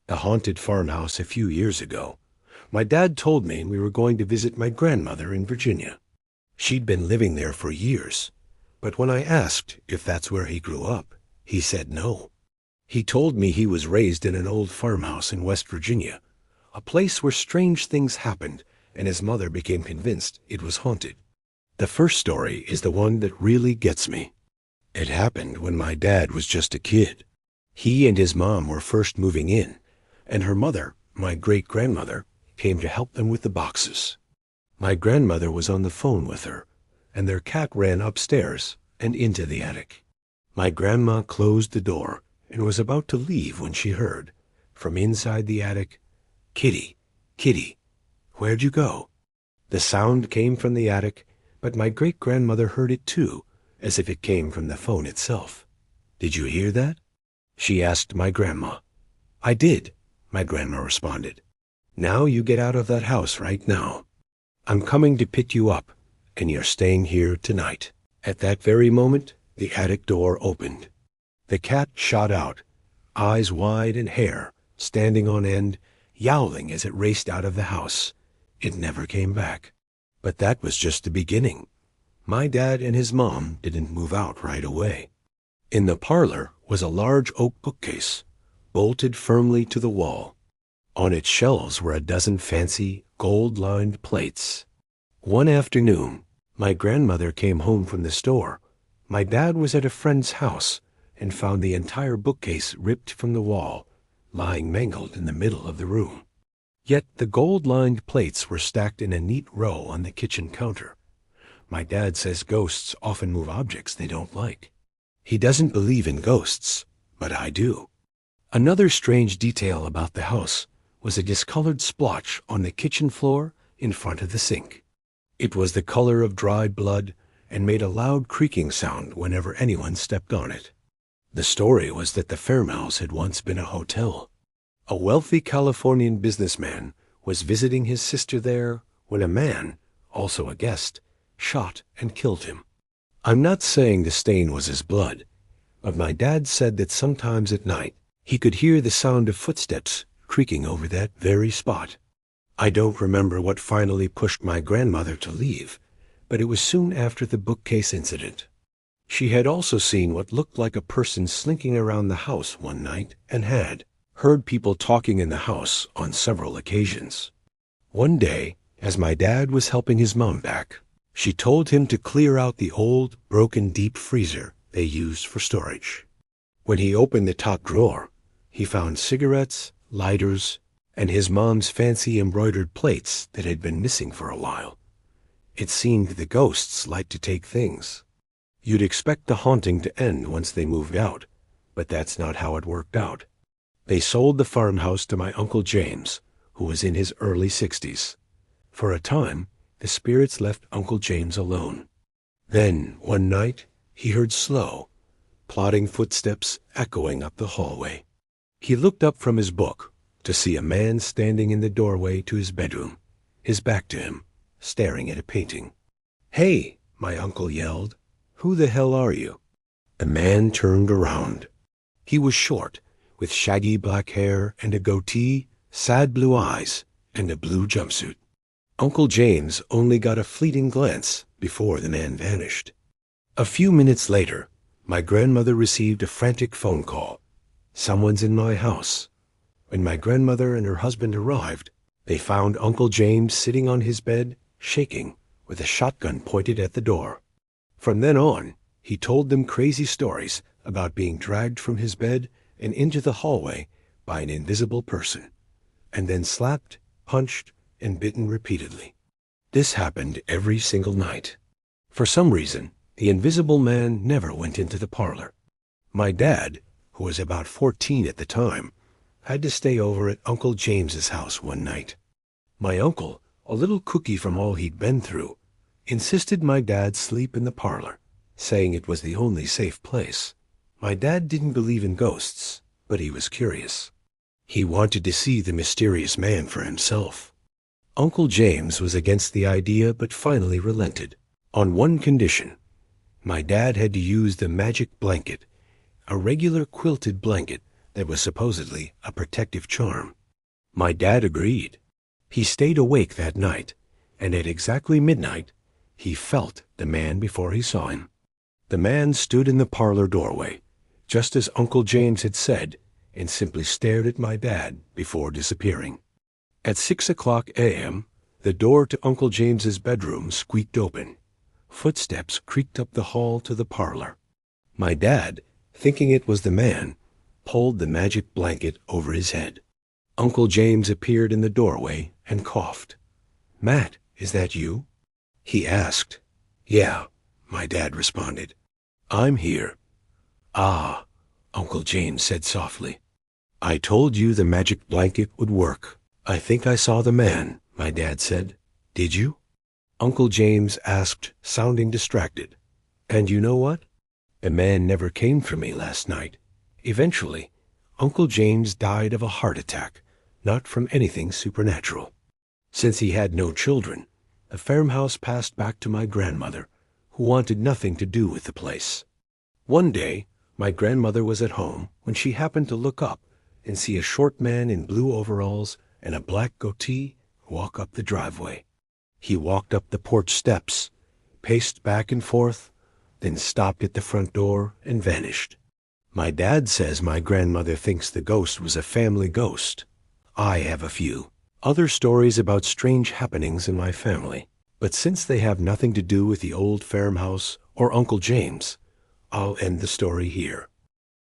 a haunted farmhouse a few years ago. My dad told me we were going to visit my grandmother in Virginia. She'd been living there for years, but when I asked if that's where he grew up, he said no. He told me he was raised in an old farmhouse in West Virginia, a place where strange things happened, and his mother became convinced it was haunted. The first story is the one that really gets me. It happened when my dad was just a kid. He and his mom were first moving in, and her mother, my great-grandmother, came to help them with the boxes. My grandmother was on the phone with her, and their cat ran upstairs and into the attic. My grandma closed the door and was about to leave when she heard, from inside the attic, "Kitty, Kitty, where'd you go?" The sound came from the attic, but my great-grandmother heard it too, as if it came from the phone itself. "Did you hear that?" she asked my grandma. "I did," my grandma responded. "Now you get out of that house right now. I'm coming to pick you up, and you're staying here tonight." At that very moment, the attic door opened. The cat shot out, eyes wide and hair standing on end, yowling as it raced out of the house. It never came back. But that was just the beginning. My dad and his mom didn't move out right away. In the parlor was a large oak bookcase, bolted firmly to the wall. On its shelves were a dozen fancy, gold-lined plates. One afternoon, my grandmother came home from the store. My dad was at a friend's house and found the entire bookcase ripped from the wall, lying mangled in the middle of the room. Yet the gold-lined plates were stacked in a neat row on the kitchen counter. My dad says ghosts often move objects they don't like. He doesn't believe in ghosts, but I do. Another strange detail about the house was a discolored splotch on the kitchen floor in front of the sink. It was the color of dried blood and made a loud creaking sound whenever anyone stepped on it. The story was that the Farmhouse had once been a hotel. A wealthy Californian businessman was visiting his sister there when a man, also a guest, shot and killed him. I'm not saying the stain was his blood, but my dad said that sometimes at night he could hear the sound of footsteps creaking over that very spot. I don't remember what finally pushed my grandmother to leave, but it was soon after the bookcase incident. She had also seen what looked like a person slinking around the house one night and had heard people talking in the house on several occasions. One day, as my dad was helping his mom back, she told him to clear out the old, broken deep freezer they used for storage. When he opened the top drawer, he found cigarettes, lighters, and his mom's fancy embroidered plates that had been missing for a while. It seemed the ghosts liked to take things. You'd expect the haunting to end once they moved out, but that's not how it worked out. They sold the farmhouse to my Uncle James, who was in his early 60s. For a time, the spirits left Uncle James alone. Then, one night, he heard slow, plodding footsteps echoing up the hallway. He looked up from his book to see a man standing in the doorway to his bedroom, his back to him, staring at a painting. "Hey," my uncle yelled, "who the hell are you?" The man turned around. He was short, with shaggy black hair and a goatee, sad blue eyes, and a blue jumpsuit. Uncle James only got a fleeting glance before the man vanished. A few minutes later, my grandmother received a frantic phone call. "Someone's in my house." When my grandmother and her husband arrived, they found Uncle James sitting on his bed, shaking, with a shotgun pointed at the door. From then on, he told them crazy stories about being dragged from his bed and into the hallway by an invisible person, and then slapped, punched, and bitten repeatedly. This happened every single night. For some reason, the invisible man never went into the parlor. My dad, who was about 14 at the time, had to stay over at Uncle James's house one night. My uncle, a little cookie from all he'd been through, insisted my dad sleep in the parlor, saying it was the only safe place. My dad didn't believe in ghosts, but he was curious. He wanted to see the mysterious man for himself. Uncle James was against the idea but finally relented, on one condition. My dad had to use the magic blanket, a regular quilted blanket that was supposedly a protective charm. My dad agreed. He stayed awake that night, and at exactly midnight, he felt the man before he saw him. The man stood in the parlor doorway, just as Uncle James had said, and simply stared at my dad before disappearing. At 6:00 a.m., the door to Uncle James's bedroom squeaked open. Footsteps creaked up the hall to the parlor. My dad, thinking it was the man, pulled the magic blanket over his head. Uncle James appeared in the doorway and coughed. "Matt, is that you?" he asked. "Yeah," my dad responded. "I'm here." "Ah," Uncle James said softly. "I told you the magic blanket would work." "I think I saw the man," my dad said. "Did you?" Uncle James asked, sounding distracted. "And you know what? A man never came for me last night. Eventually, Uncle James died of a heart attack, not from anything supernatural. Since he had no children, the farmhouse passed back to my grandmother, who wanted nothing to do with the place. One day, my grandmother was at home when she happened to look up and see a short man in blue overalls and a black goatee walk up the driveway. He walked up the porch steps, paced back and forth, then stopped at the front door and vanished. My dad says my grandmother thinks the ghost was a family ghost. I have a few other stories about strange happenings in my family, but since they have nothing to do with the old farmhouse or Uncle James, I'll end the story here.